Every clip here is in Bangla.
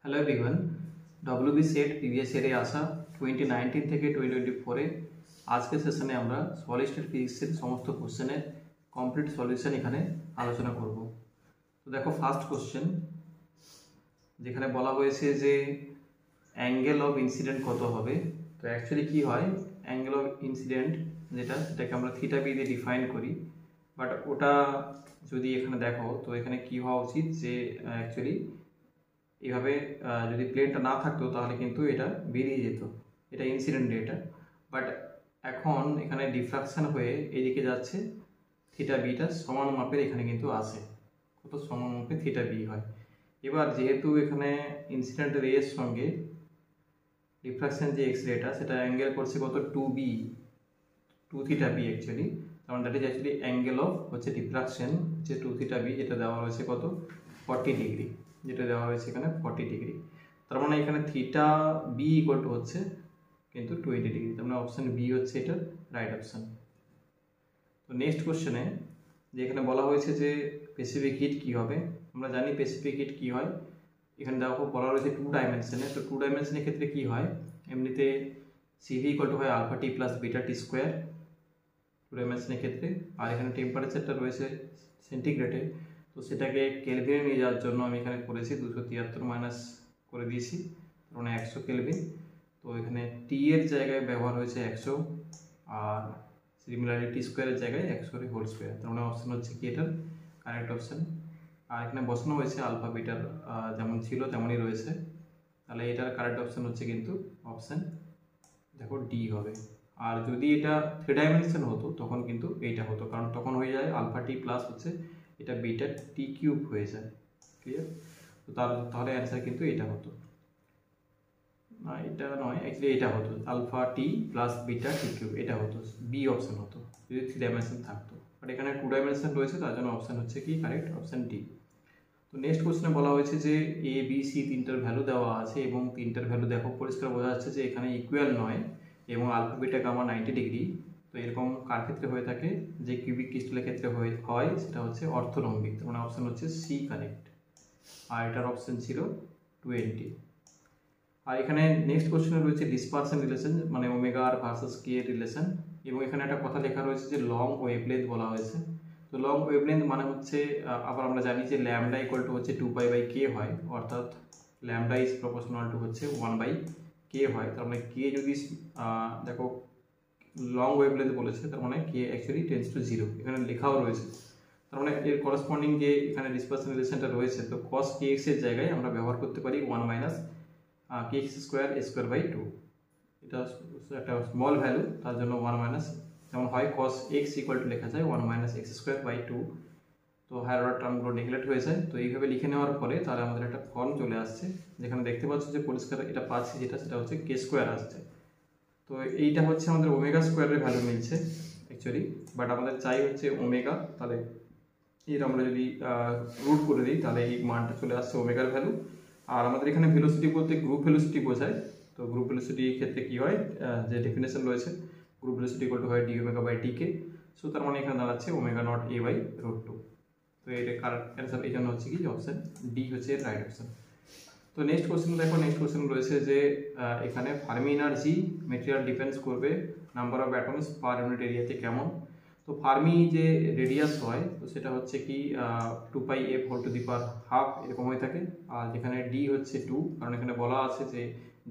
Hello everyone, WB set previous ইয়ারে আসা 2019 থেকে 2024 আজকের সেশনে আমরা সলিড স্টেট ফিজিক্সের সমস্ত কোশ্চেনের কমপ্লিট সলিউশন এখানে আলোচনা করব। তো দেখো, ফার্স্ট কোশ্চেন যেখানে বলা হয়েছে যে অ্যাঙ্গেল অফ ইনসিডেন্ট কত হবে। তো অ্যাকচুয়ালি কি হয়, অ্যাঙ্গেল অফ ইনসিডেন্ট সেটাকে আমরা থিটা বি দিয়ে ডিফাইন করি, বাট ওটা যদি এখানে দেখো তো এখানে কি হওয়া উচিত যে অ্যাকচুয়ালি এইভাবে যদি প্লেনটা না থাকতো তাহলে কিন্তু এটা বেরিয়ে যেত, এটা ইনসিডেন্ট এটা। বাট এখন এখানে ডিফ্রাকশন হয়ে এদিকে যাচ্ছে, থিটা বিটা সমান মাপের এখানে কিন্তু আসে, কত সমান মাপে থিটা বি হয়। এবার যেহেতু এখানে ইনসিডেন্ট রেয়ের সঙ্গে ডিফ্রাকশন যে এক্স রেটা সেটা অ্যাঙ্গেল করছে কত, টু থিটা বি অ্যাকচুয়ালি, কারণ that is actually angle of হচ্ছে ডিফ্রাকশন হচ্ছে টু থিটা বি, যেটা দেওয়া হয়েছে কত 40 ডিগ্রি, যেটা দেওয়া হয়েছে এখানে 40 ডিগ্রি। তার মানে এখানে থিটা বি ইকুয়াল টু হচ্ছে কিন্তু 20 ডিগ্রি, তার মানে অপশান বি হচ্ছে এটা রাইট অপশান। তো নেক্সট কোশ্চেনে যে এখানে বলা হয়েছে যে স্পেসিফিক হিট কী হবে। আমরা জানি স্পেসিফিক হিট কী হয়, এখানে দেখো বলা রয়েছে 2 ডাইমেনশনে। তো 2 ডাইমেনশনের ক্ষেত্রে কী হয়, এমনিতে সিভি ইকুয়াল টু হয় alpha T plus beta T square 2 ডাইমেনশনের ক্ষেত্রে। আর এখানে টেম্পারেচারটা রয়েছে সেন্টিগ্রেডে, তো সেটাকে কেলভিনে নিয়ে যাওয়ার জন্য আমি এখানে করেছি 273 মাইনাস করে দিয়েছি, তার মানে 100 কেলভিন। তো এখানে টি এর জায়গায় ব্যবহার হয়েছে 100, আর সিমিলারলি টি স্কোয়ারের জায়গায় 100 হোল স্কোয়ার, তার মানে অপশান হচ্ছে কি এটার কারেক্ট অপশান। আর এখানে বসানো হয়েছে আলফা বিটার যেমন ছিল তেমনই রয়েছে, তাহলে এটার কারেক্ট অপশান হচ্ছে কিন্তু অপশান দেখো ডি হবে। আর যদি এটা 3 ডাইমেনশন হতো তখন কিন্তু এইটা হতো, কারণ তখন হয়ে যায় আলফা টি প্লাস হচ্ছে এটা বিটা টি কিউব হয়ে যায়। ক্লিয়ার? তো তাহলে অ্যান্সার কিন্তু এটা হতো না, এটা নয়, অ্যাকচুয়ালি এটা হতো alpha T plus beta T cube, এটা হতো বি অপশান হতো যদি 3 ডাইমেনশন থাকতো। বাট এখানে 2 ডাইমেনশন রয়েছে, তার জন্য অপশান হচ্ছে কি কারেক্ট অপশান ডি। তো নেক্সট কোশ্চেনে বলা হয়েছে যে এ বি সি তিনটার ভ্যালু দেওয়া আছে এবং তিনটার ভ্যালু দেখো পরিষ্কার বোঝা যাচ্ছে যে এখানে ইকুয়াল নয় এবং আলফা বিটা গামা 90 ডিগ্রি। তো এরকম কার ক্ষেত্রে হয়ে থাকে, যে কিউবিক ক্রিস্টালের ক্ষেত্রে হয় সেটা হচ্ছে অর্থরম্বিক, তার মানে অপশান হচ্ছে সি কারেক্ট। আর এটার অপশান ছিল 20। আর এখানে নেক্সট কোশ্চেনে রয়েছে ডিসপারশন রিলেশন, মানে ওমেগা আর ভার্সাস কে এর রিলেশন, এবং এখানে একটা কথা লেখা রয়েছে যে লং ওয়েভলেন্থ বলা হয়েছে। তো লং ওয়েভলেন্থ মানে হচ্ছে আবার আমরা জানি যে ল্যামডা ইকুয়াল টু হচ্ছে 2π/k হয়, অর্থাৎ ল্যামডা ইজ প্রপোর্শনাল টু হচ্ছে 1/k হয়। তার মানে কে যদি দেখো লং ওয়েভলেন্থ বলেছে, তার মানে কে অ্যাকচুয়ালি টেন্স টু 0, এখানে লেখাও রয়েছে। তার মানে এর করসপন্ডিং যে এখানে ডিসপারশন রিলেশনটা রয়েছে, তো cos kx এর জায়গায় আমরা ব্যবহার করতে পারি 1 মাইনাস kx স্কোয়ার a²/2। এটা একটা স্মল ভ্যালু, তার জন্য 1 মাইনাস, যেমন হয় cos x ইকুয়াল টু লেখা যায় 1 মাইনাস x²/2। তো হায়ার অর্ডার টার্মগুলো নেগলেক্ট হয়ে যায়। তো এইভাবে লিখে নেওয়ার পরে তাহলে আমাদের একটা ফর্ম চলে আসছে, যেখানে দেখতে পাচ্ছ যে পরিষ্কার এটা পাচ্ছি, সেটা হচ্ছে k স্কোয়ার আসছে। তো এইটা হচ্ছে আমাদের ওমেগা স্কোয়ারের ভ্যালু মিলছে অ্যাকচুয়ালি, বাট আমাদের চাই হচ্ছে ওমেগা। তাহলে এর আমরা যদি রুট করে দিই তাহলে এই মানটা চলে আসছে ওমেগার ভ্যালু। আর আমাদের এখানে ভেলোসিটি বলতে গ্রুপ ভেলোসিটি বোঝায়। তো গ্রুপ ভেলোসিটি ক্ষেত্রে কী হয়, যে ডেফিনেশন রয়েছে গ্রুপ ভেলোসিটি ইকুয়াল টু হয় D omega by DK. So তার মানে এখানে দাঁড়াচ্ছে ওমেগা নট a/√2। তো এটা কারেক্ট অ্যান্সার এই জন্য হচ্ছে কি অপশান ডি হচ্ছে রাইট অপশান। তো নেক্সট কোশ্চেন দেখো, নেক্সট কোশ্চেন রয়েছে যে এখানে ফার্মি এনার্জি মেটেরিয়াল ডিপেন্ডস করবে number of atoms per unit এরিয়াতে কেমন। তো ফার্মি যে রেডিয়াস হয় তো সেটা হচ্ছে কি 2πf² এরকম হয়ে থাকে। আর যেখানে ডি হচ্ছে 2, কারণ এখানে বলা আছে যে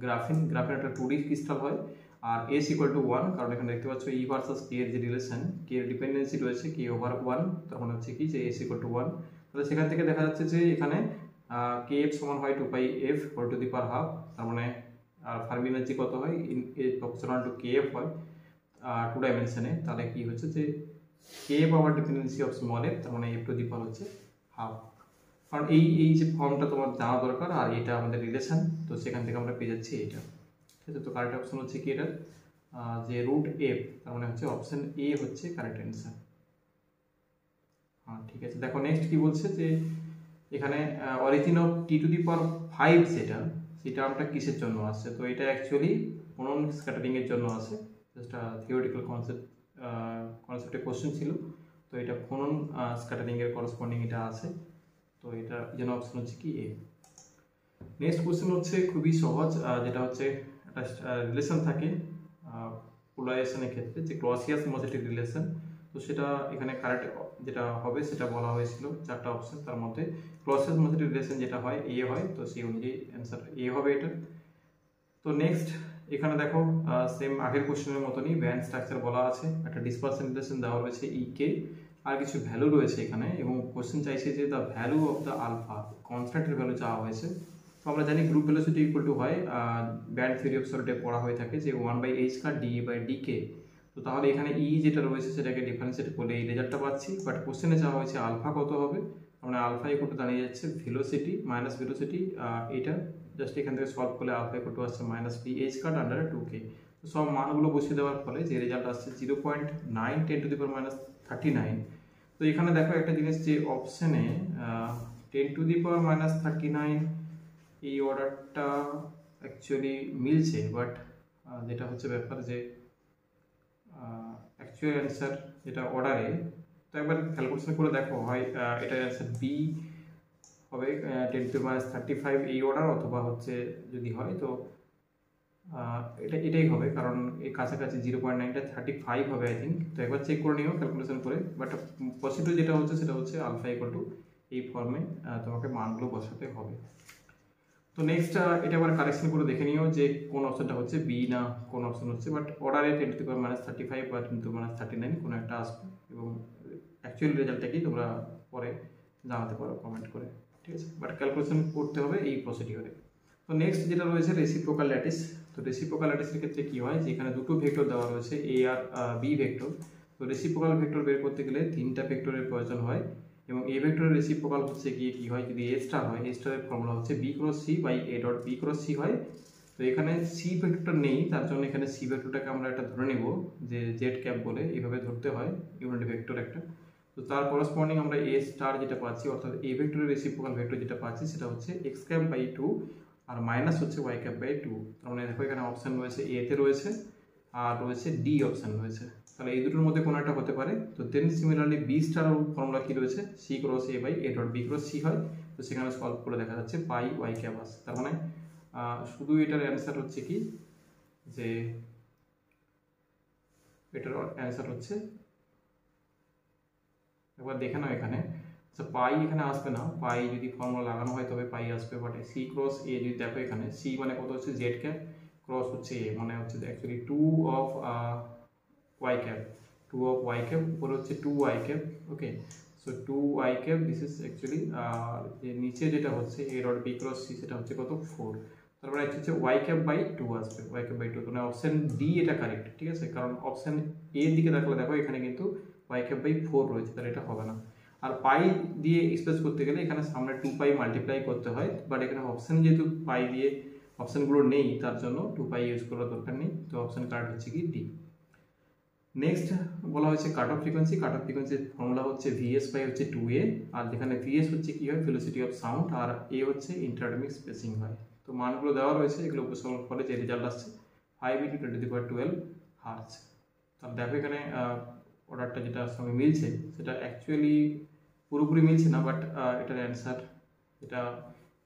গ্রাফিন একটা 2D ক্রিস্টাল হয়। আর এস ইকুয়াল টু 1, কারণ এখানে দেখতে পাচ্ছ ই ভার্সাস কে এর যে রিলেশন, কে এর ডিপেন্ডেন্সি রয়েছে k/1, তার মানে হচ্ছে কি যে এস ইকুয়াল টু 1। তাহলে সেখান থেকে দেখা যাচ্ছে যে এখানে kf সমান হয় 2πf², তার মানে ফার্মি এনার্জি কত হয় প্রপোর্শনাল টু kf হয় 2 ডাইমেনশনে। তাহলে কি হচ্ছে যে কে পাওয়ার ডিপেন্ডেন্সি অফ স্মল এফ, তার মানে f² হচ্ছে ½ কারণ এই যে ফর্মটা তোমার জানা দরকার, আর এটা আমাদের রিলেশন, তো সেখান থেকে আমরা পেয়ে যাচ্ছি এইটা। ঠিক আছে? তো কারেক্ট অপশন হচ্ছে কি এটা যে √f, তার মানে হচ্ছে অপশন এ হচ্ছে কারেক্ট অ্যান্সার। হ্যাঁ, ঠিক আছে। দেখো নেক্সট কি বলছে যে এখানে অরিজিন অফ T⁵ সেটা আমরা কিসের জন্য আসছে। তো এটা অ্যাকচুয়ালি ফোনন স্ক্যাটারিং এর জন্য আসে, জাস্ট থিওরিটিক্যাল কনসেপ্টে কোশ্চেন ছিল। তো এটা ফোনন স্ক্যাটারিং এর করসপন্ডিং এটা আছে, তো এটা যেন অপশন হচ্ছে কি এ। নেক্সট কোশ্চেন হচ্ছে খুবই সহজ, যেটা হচ্ছে একটা রিলেশন থাকে পোলারাইজেশনের ক্ষেত্রে, যে ক্লসিয়াস মজেটিভ রিলেশন। তো সেটা এখানে কারেক্ট যেটা হবে সেটা বলা হয়েছিল, চারটা অপশন, তার মধ্যে ক্লসিয়াস মজেটিভ রিলেশন যেটা হয় এ হয়, তো সেই অনুযায়ী অ্যান্সার এ হবে এটা। তো নেক্সট এখানে দেখো সেম আগের কোশ্চেনের মতনই ব্যান্ড স্ট্রাকচার বলা আছে, একটা ডিসপারশন রিলেশন দেওয়া রয়েছে ই কে, আর কিছু ভ্যালু রয়েছে এখানে, এবং কোশ্চেন চাইছে যে the value of the alpha, কনস্ট্যান্টের ভ্যালু চাওয়া হয়েছে। তো আমরা জানি গ্রুপ ভেলোসিটি ইকুয়াল টু হয় ব্যান্ড থিওরি অফ সলিডে পড়া হয়ে থাকে যে 1/h কার ডি বাই ডি কে। তো তাহলে এখানে ই যেটা রয়েছে সেটাকে ডিফারেন্সিয়েট করলে এই রেজাল্টটা পাচ্ছি, বাট কোশ্চেনে চাওয়া হয়েছে আলফা কত হবে, মানে আলফা ইকুয়াল টু দাঁড়িয়ে যাচ্ছে ভেলোসিটি মাইনাস ভেলোসিটি, এটা জাস্ট এখান থেকে সলভ করলে আলফা ইকুয়াল টু আসছে মাইনাস বি এইচ কাট আন্ডার 2k। তো সব মানগুলো বসিয়ে দেওয়ার ফলে যে রেজাল্ট আসছে 0.9 10⁻39। তো এখানে দেখো একটা জিনিস, যে অপশনে 10⁻39 এই অর্ডারটা অ্যাকচুয়ালি মিলছে, বাট যেটা হচ্ছে ব্যাপার যে অ্যাকচুয়াল অ্যান্সার যেটা অর্ডারে, তো একবার ক্যালকুলেশন করে দেখো হয় এটা অ্যান্সার বি হবে 10⁻35 এই অর্ডার, অথবা হচ্ছে যদি হয় তো এটাই হবে, কারণ এই কাছাকাছি 0.9টা 35 হবে আই থিঙ্ক। তো একবার চেক করে নিও ক্যালকুলেশন করে, বাট পসিবল যেটা হচ্ছে সেটা হচ্ছে আলফা ইকুয়াল টু এই ফর্মে তোমাকে মানগুলো বসাতে হবে। তো নেক্সট এটা আবার কারেকশন করে দেখে নিও যে কোন অপশনটা হচ্ছে বি না কোন অপশন হচ্ছে, বাট অর্ডারে 10⁻35 বা 10⁻39 কোনো একটা আসবে, এবং অ্যাকচুয়াল রেজাল্টটাকেই তোমরা পরে জানাতে পারো কমেন্ট করে, ঠিক আছে। বাট ক্যালকুলেশন করতে হবে এই প্রসিডিওরে। তো নেক্সট যেটা রয়েছে রেসিপ্রোকাল ল্যাটিস। তো রেসিপ্রোকাল ল্যাটিসের ক্ষেত্রে কি হয়, যে এখানে দুটো ভেক্টর দেওয়া রয়েছে এ আর বি ভেক্টর। তো রেসিপ্রোকাল ভেক্টর বের করতে গেলে তিনটা ভেক্টরের প্রয়োজন হয়, এবং এ ভেক্টরের রেসিপ্রোকাল হচ্ছে গিয়ে কি হয়, যদি এ স্টার হয়, এ স্টারের ফর্মুলা হচ্ছে B cross C by A dot B cross C হয়। তো এখানে সি ভেক্টরটা নেই, তার জন্য এখানে সি ভেক্টরটাকে আমরা একটা ধরে নেব যে জেড ক্যাপ বলে, এইভাবে ধরতে হয় ইউনিট ভেক্টর একটা। তো তার করসপন্ডিং আমরা এ স্টার যেটা পাচ্ছি, অর্থাৎ এ ভেক্টরের রেসিপ্রোকাল ভেক্টর যেটা পাচ্ছি সেটা হচ্ছে এক্স ক্যাপ বাই 2, আর মাইনাস হচ্ছে ওয়াই ক্যাপ বাই 2। তার মানে দেখো এখানে অপশান রয়েছে এ তে রয়েছে, আর রয়েছে ডি অপশান রয়েছে, তাহলে এই দুটোর মধ্যে কোনো একটা হতে পারে। তো then similarly B star formula কি রয়েছে, C cross A by A dot B cross C হয়। তো সেখানে সলভ করে দেখা যাচ্ছে পাই ওয়াই ক্যাপ আসে। তার মানে শুধু এটার অ্যান্সার হচ্ছে কি, যে এটার অ্যান্সার হচ্ছে, একবার দেখে নাও এখানে, আচ্ছা পাই এখানে আসবে না, পাই যদি ফর্মুলা লাগানো হয় তবে পাই আসবে, বাট সি ক্রস এ যদি দেখো এখানে সি মানে কত হচ্ছে জেড ক্যাপ, ক্রস হচ্ছে এ মানে হচ্ছে actually 2 of Y cap, 2 of Y cap, উপরে হচ্ছে 2 Y cap. Okay, so 2 Y cap, this is actually যে নিচে যেটা হচ্ছে A dot B cross C, সেটা হচ্ছে কত 4। তারপরে হচ্ছে ওয়াই ক্যাপ বাই 2 আসবে, ওয়াই ক্যাপ বাই 2, মানে অপশন ডি এটা কারেক্ট, ঠিক আছে। কারণ অপশন এ দিকে দেখলে দেখো এখানে কিন্তু ওয়াই ক্যাপ বাই 4 রয়েছে, তাহলে এটা হবে না। আর পাই দিয়ে এক্সপ্রেস করতে গেলে এখানে সামনে 2 পাই মাল্টিপ্লাই করতে হয়, বাট এখানে অপশন যেহেতু পাই দিয়ে অপশনগুলো নেই, তার জন্য 2 পাই ইউজ করার দরকার নেই। তো অপশন কারেক্ট হচ্ছে কি ডি। নেক্সট বলা হয়েছে cut off frequency. Cut off ফ্রিকোয়েন্সির ফর্মুলা হচ্ছে ভিএস বাই হচ্ছে 2a, আর যেখানে ভিএস হচ্ছে কি হয় ভেলোসিটি অফ সাউন্ড, আর এ হচ্ছে ইন্টারঅ্যাটমিক স্পেসিং হয়। তো মানগুলো দেওয়া রয়েছে, এগুলো উপস্থাপন করে যে রেজাল্ট আসছে 5 × 10⁻12 হার্টজ। তাহলে দেখো এখানে অর্ডারটা যেটার সঙ্গে মিলছে সেটা অ্যাকচুয়ালি পুরোপুরি মিলছে না, বাট এটার অ্যান্সার যেটা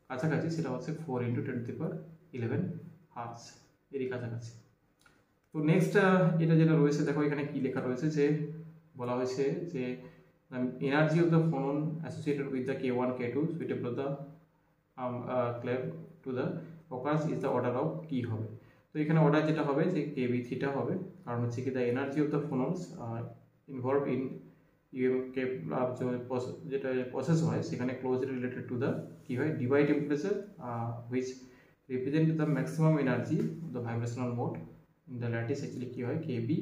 কাছাকাছি সেটা হচ্ছে 4 × 10⁻11 হার্টজ, এরই কাছাকাছি। তো নেক্সট এটা যেটা রয়েছে দেখো এখানে কি লেখা রয়েছে, যে বলা হয়েছে যে energy of the phonon associated with the k1 k2 suitable the cleave to the focus is the order of কি হবে। তো এখানে অর্ডার যেটা হবে যে kb থিটা হবে, কারণ হচ্ছে কি the energy of the phonons involve in UMK যেটা প্রসেস হয় সেখানে ক্লোজলি রিলেটেড টু দ্য কি হয় Debye temperature which represent the maximum energy of the vibrational mode in the lattice actually কি হয় কেবি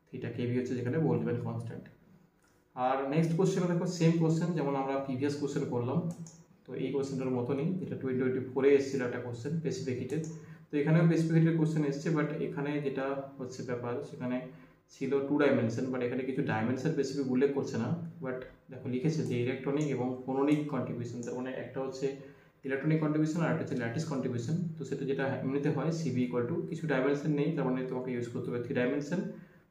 থিটা, কেবি হচ্ছে যেখানে বোল্টজম্যান কনস্ট্যান্ট। আর নেক্সট কোশ্চেনে দেখো সেম কোশ্চেন যেমন আমরা প্রিভিয়াস কোশ্চেন করলাম, তো এই কোশ্চেনটার মতনই, যেটা 2024-এ এসেছিল একটা কোশ্চেন স্পেসিফিকেটেড। তো এখানেও স্পেসিফিকেটেড কোশ্চেন এসছে, বাট এখানে যেটা হচ্ছে ব্যাপার সেখানে ছিল 2 ডাইমেনশন, বাট এখানে কিছু ডাইমেনশন স্পেসিফিক উল্লেখ করছে না, বাট দেখো লিখেছে যে ইলেকট্রনিক এবং ফোননিক কন্ট্রিবিউশন, তার মানে একটা হচ্ছে ইলেকট্রনিক কন্ট্রিবিউশন আর একটা হচ্ছে ল্যাটিস কন্ট্রিবিউশন। তো সেটা যেটা এমনিতে হয় সিবি ইকুয়াল টু কিছু ডাইমেনশন নেই, তার মানে তোমাকে ইউজ করতে হবে 3 ডাইমেনশন।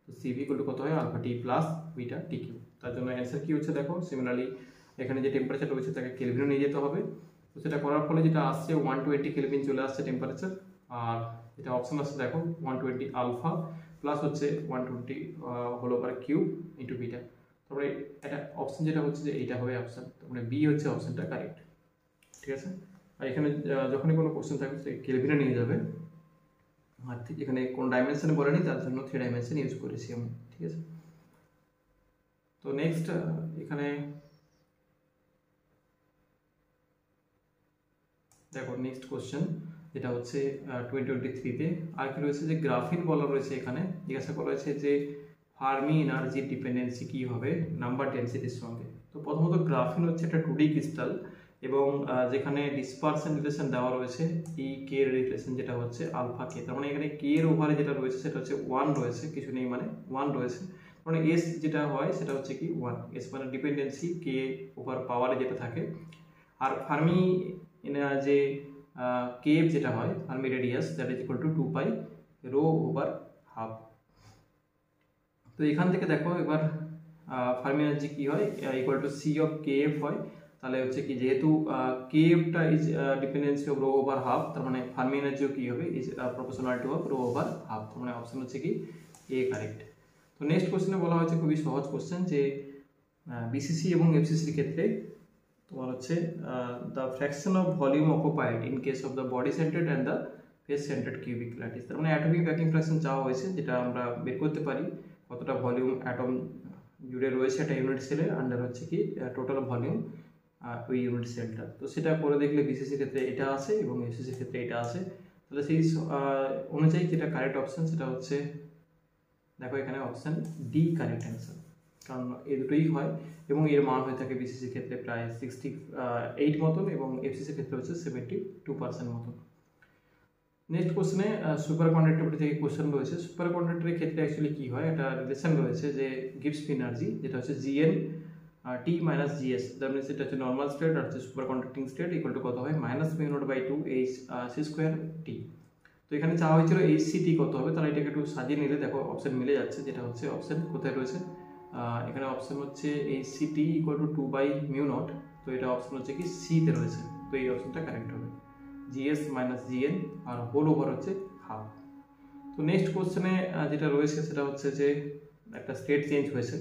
তো সিবি ইকুয়াল টু কত হয় alpha T plus beta T cube. তার জন্য অ্যান্সার কি হচ্ছে দেখো সিমিলারলি এখানে যে টেম্পারেচার রয়েছে তাকে কেলভিনে নিয়ে যেতে হবে, তো সেটা করার ফলে যেটা আসছে 120 কেলভিন চলে আসছে টেম্পারেচার। আর যেটা অপশন আসছে দেখো 120 আলফা প্লাস হচ্ছে 120 whole over cube into beta. তারপরে এটা অপশন যেটা হচ্ছে যে এইটা হবে অপশন, তারপরে বি হচ্ছে অপশনটা কারেক্ট। ঠিক আছে। আর এখানে যখনই কোনো কোশ্চেন থাকবে সে কেলভিনে নিয়ে যাবে। আর ঠিক এখানে কোন ডাইমেনশনে বলেনি, তার জন্য 3 ডাইমেনশন ইউজ করেছি আমি। ঠিক আছে। তো নেক্সট এখানে দেখো নেক্সট কোশ্চেন যেটা হচ্ছে 2023-তে আর কি রয়েছে যে গ্রাফিন বলা রয়েছে। এখানে জিজ্ঞাসা করা হয়েছে যে ফার্মি এনার্জি ডিপেন্ডেন্সি কি হবে নাম্বার ডেনসিটির সঙ্গে। তো প্রথমত গ্রাফিন হচ্ছে একটা 2D ক্রিস্টাল এবং যেখানে ডিসপারশন রিলেশন দেওয়া রয়েছে এই কে এর রিলেশন যেটা হচ্ছে আলফা কে। তার মানে এখানে কে এর ওভারে যেটা রয়েছে সেটা হচ্ছে 1 রয়েছে, কিছু নেই মানে 1 রয়েছে। মানে এস যেটা হয় সেটা হচ্ছে কি 1, এস মানে ডিপেন্ডেন্সি কে ওভার পাওয়ারে যেটা থাকে। আর ফার্মি যে কেভ যেটা হয় Fermi radius that is equal to 2 pi rho over half. তো এখান থেকে দেখো এবার ফার্মি এনার্জি কি হয় equal to C of k F হয়। তাহলে হচ্ছে কি যেহেতু কে এফটা is dependency of rho over half, তার মানে ফার্মি এনার্জিও কি হবে is proportional to of rho over half. তার মানে অপশন হচ্ছে কি এ কারেক্ট। তো নেক্সট কোশ্চেনে বলা হয়েছে খুবই সহজ কোশ্চেন যে বিসিসি এবং এফসিসির ক্ষেত্রে তোমার হচ্ছে the fraction of volume occupied in case of the body centred and the face centred cubic lattice. তার মানে অ্যাটমিক প্যাকিং ফ্র্যাকশন চাওয়া হয়েছে, যেটা আমরা বের করতে পারি কতটা ভলিউম অ্যাটম জুড়ে রয়েছে একটা ইউনিট সেলের আন্ডার হচ্ছে কি টোটাল ভলিউম ওই ইউনিট সেলটা। তো সেটা করে দেখলে বিসিসির ক্ষেত্রে এটা আসে এবং এফসিসির ক্ষেত্রে এটা আসে। তাহলে সেই অনুযায়ী যেটা কারেক্ট অপশন সেটা হচ্ছে দেখো এখানে অপশন ডি কারেক্ট অ্যান্সার, কারণ এই দুটোই হয় এবং এর মান হয়ে থাকে বিসিসির ক্ষেত্রে প্রায় 68 মতন এবং এফসিসির ক্ষেত্রে হচ্ছে 72% মতন। নেক্সট কোশ্চেনে সুপার কন্ডাক্টিভিটি থেকে কোশ্চেন রয়েছে। সুপার কন্ডাক্টরের ক্ষেত্রে অ্যাকচুয়ালি কি হয়, একটা রিলেশন রয়েছে যে গিভস এনার্জি যেটা হচ্ছে GN T minus GS. That means এটা হচ্ছে নর্মাল স্টেট আর হচ্ছে super conducting state equal to কত হয় -μ0/2 এইচ সি স্কোয়ার টি। তো এখানে চাওয়া হয়েছিল এইচ সি টি কত হবে, তাহলে এটাকে একটু সাজিয়ে নিলে দেখো অপশন মিলে যাচ্ছে। যেটা হচ্ছে অপশন কোথায় রয়েছে, এখানে অপশন হচ্ছে H C T equal to 2/μ0। তো এটা অপশন হচ্ছে কি সিতে রয়েছে, তো এই অপশনটা কারেক্ট হবে জিএস মাইনাস জিএন আর হোল ওভার হচ্ছে হাফ। তো নেক্সট কোশ্চেনে যেটা রয়েছে সেটা হচ্ছে যে একটা স্টেট চেঞ্জ হয়েছে।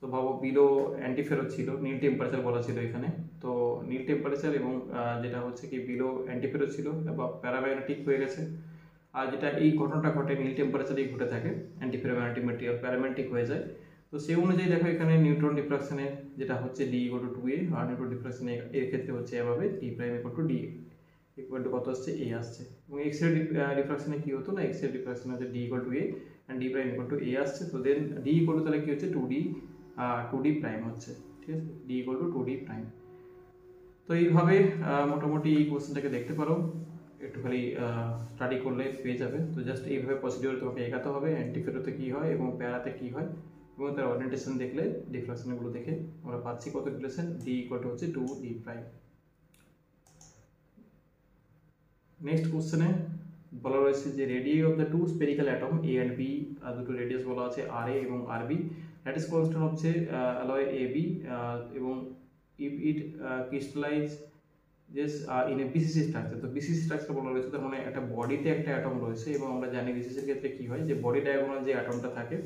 তো ভাবো বিলো অ্যান্টিফেরো ছিল, নীল টেম্পারেচার বলা ছিল এখানে। তো নীল টেম্পারেচার এবং যেটা হচ্ছে কি বিলো অ্যান্টিফেরো ছিল বা প্যারাম্যাগনেটিক হয়ে গেছে। আর যেটা এই ঘটনাটা ঘটে নীল টেম্পারেচারেই ঘটে থাকে, অ্যান্টিফেরোম্যাগনেটিক মেটেরিয়াল প্যারাম্যাগনেটিক হয়ে যায়। তো সেই অনুযায়ী দেখো এখানে নিউট্রন ডিফ্রাকশনে যেটা হচ্ছে ডি ইকুয়াল টু 2a আর নিউট্রন ডিফ্রাকশনে এর ক্ষেত্রে হচ্ছে এভাবে D prime equal to D equal to কত আসছে এ আসছে। এবং এক্স রে ডিফ্রাকশনে কি হতো না, এক্স রে ডিফ্রাকশনে হচ্ছে D equal to A and D prime equal to A আসছে। তো দেন ডি ইকুয়াল টু তাহলে কি হচ্ছে 2d প্রাইম হচ্ছে। ঠিক আছে, D equal two 2d prime. তো এইভাবে মোটামুটি এই কোশ্চেনটাকে দেখতে পারো, একটুখানি স্টাডি করলে পেয়ে যাবে। তো জাস্ট এইভাবে প্রসিডিওর তোমাকে এগাতে হবে, অ্যান্টিফেরোতে কী হয় এবং প্যারাতে কী হয় এবং তার ওরিয়েন্টেশন দেখলে ডিফ্রাকশনগুলো দেখে আমরা পাচ্ছি কত রিলেশন ডি ইকুয়াল টু হচ্ছে 2d প্রাইম। নেক্সট কোশ্চেনে বলা রয়েছে যে radius of the two spherical atom A and B, দুটো রেডিয়াস বলা আছে আর এ এবং আর বি। ল্যাটিস কনস্ট্যান্ট হচ্ছে অ্যালয় এ বি এবং if it crystallize just in a BCC structure. তো বিসিসি স্ট্রাকচার বলা রয়েছে, তার মানে একটা বডিতে একটা অ্যাটম রয়েছে এবং আমরা জানি বিসিসির ক্ষেত্রে কি হয় যে বডি ডায়াগোনাল যে অ্যাটমটা থাকে,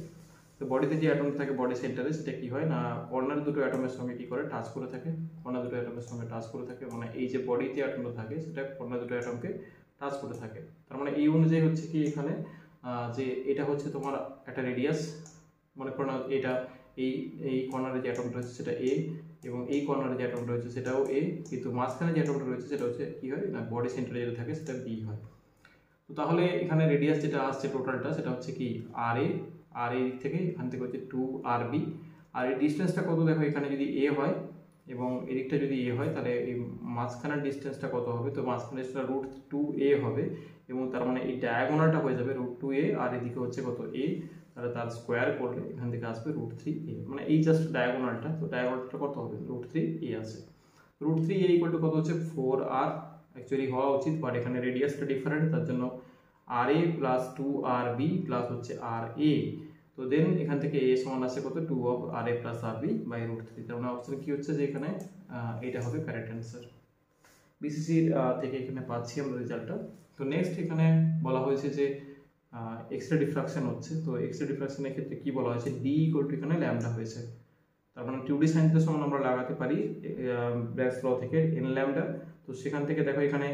তো বডিতে যে অ্যাটমটা থাকে বডি সেন্টারে, সেটা কি হয় না কর্নার দুটো অ্যাটমের সঙ্গে কি করে টাচ করে থাকে, কর্নার দুটো অ্যাটমের সঙ্গে টাচ করে থাকে। মানে এই যে বডিতে অ্যাটমটা থাকে সেটা কর্নার দুটো অ্যাটমকে টাচ করে থাকে। তার মানে এই অনুযায়ী হচ্ছে কি এখানে যে এটা হচ্ছে তোমার একটা রেডিয়াস, মনে করো না এটা এই এই কর্নারে যে অ্যাটমটা রয়েছে সেটা এ এবং এই কর্নারে যে অ্যাটমটা রয়েছে সেটাও এ, কিন্তু মাঝখানে যে অ্যাটমটা রয়েছে সেটা হচ্ছে কি হয় না বডি সেন্টারে যেটা থাকে সেটা বি হয়। তো তাহলে এখানে রেডিয়াস যেটা আসছে টোটালটা সেটা হচ্ছে কি আর এ, আর এই দিক থেকে এখান থেকে হচ্ছে 2rb। আর এই ডিস্টেন্সটা কত দেখো, এখানে যদি এ হয় এবং এদিকটা যদি এ হয় তাহলে এই মাঝখানের ডিস্টেন্সটা কত হবে, তো মাঝখানের ডিস্টেন্সটা √2a হবে এবং তার মানে এই ডায়াগোনালটা হয়ে যাবে √2a আর এদিকে হচ্ছে কত a, তাহলে তার স্কোয়ার করলে এখান থেকে আসবে √3a। মানে এই জাস্ট ডায়াগোনালটা, তো ডায়াগোনালটা কত হবে √3a আসে। √3a ইকুয়াল টু কত হচ্ছে 4r অ্যাকচুয়ালি হওয়া উচিত, বাট এখানে রেডিয়াসটা ডিফারেন্ট, তার জন্য RA প্লাস 2RB প্লাস হচ্ছে RA। তো দেন এখান থেকে a সমান আসছে কত 2 of RA plus RB by √3। তার মানে অপশন কি হচ্ছে যে এখানে এটা হবে কারেক্ট অ্যান্সার। বিসিসির থেকে এখানে পাচ্ছি আমরা রেজাল্টটা। তো নেক্সট এখানে বলা হয়েছে যে এক্স রে ডিফ্রাকশন হচ্ছে। তো এক্স রে ডিফ্রাকশনের ক্ষেত্রে কি বলা হয়েছে, ডি ইকুয়াল টু এখানে ল্যামডা হয়েছে। তার মানে 2D সাইন্সের সমান আমরা লাগাতে পারি ব্র্যাগস ল থেকে এন ল্যামডা। তো সেখান থেকে দেখো এখানে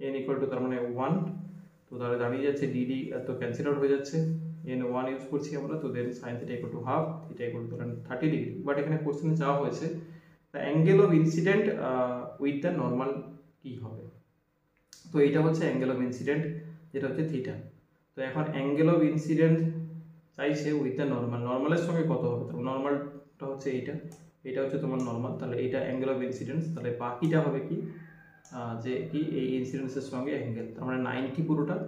এন ইকুয়াল টু তার মানে 1, তো তাহলে দাঁড়িয়ে যাচ্ছে ডিডি তো ক্যান্সেল আউট হয়ে যাচ্ছে, এন 1 ইউজ করছি আমরা। তো then sine theta equal to half, theta equal to 30 degree. But এখানে কোশ্চেনে চাওয়া হয়েছে the angle of incident with the normal কি হবে। তো এইটা হচ্ছে অ্যাঙ্গেল অফ ইনসিডেন্ট, যেটা হচ্ছে থিটা। তো এখন অ্যাঙ্গেল অফ ইনসিডেন্ট চাইছে উইথ দ্য নর্মাল, নর্মালের সঙ্গে কত হবে, তো নর্মালটা হচ্ছে এইটা, এটা হচ্ছে তোমার নর্মাল, তাহলে এইটা অ্যাঙ্গেল অফ ইনসিডেন্স। তাহলে বাকিটা হবে কি যে কি এই ইনসিডেন্সের সঙ্গে অ্যাঙ্গেল, তার মানে 90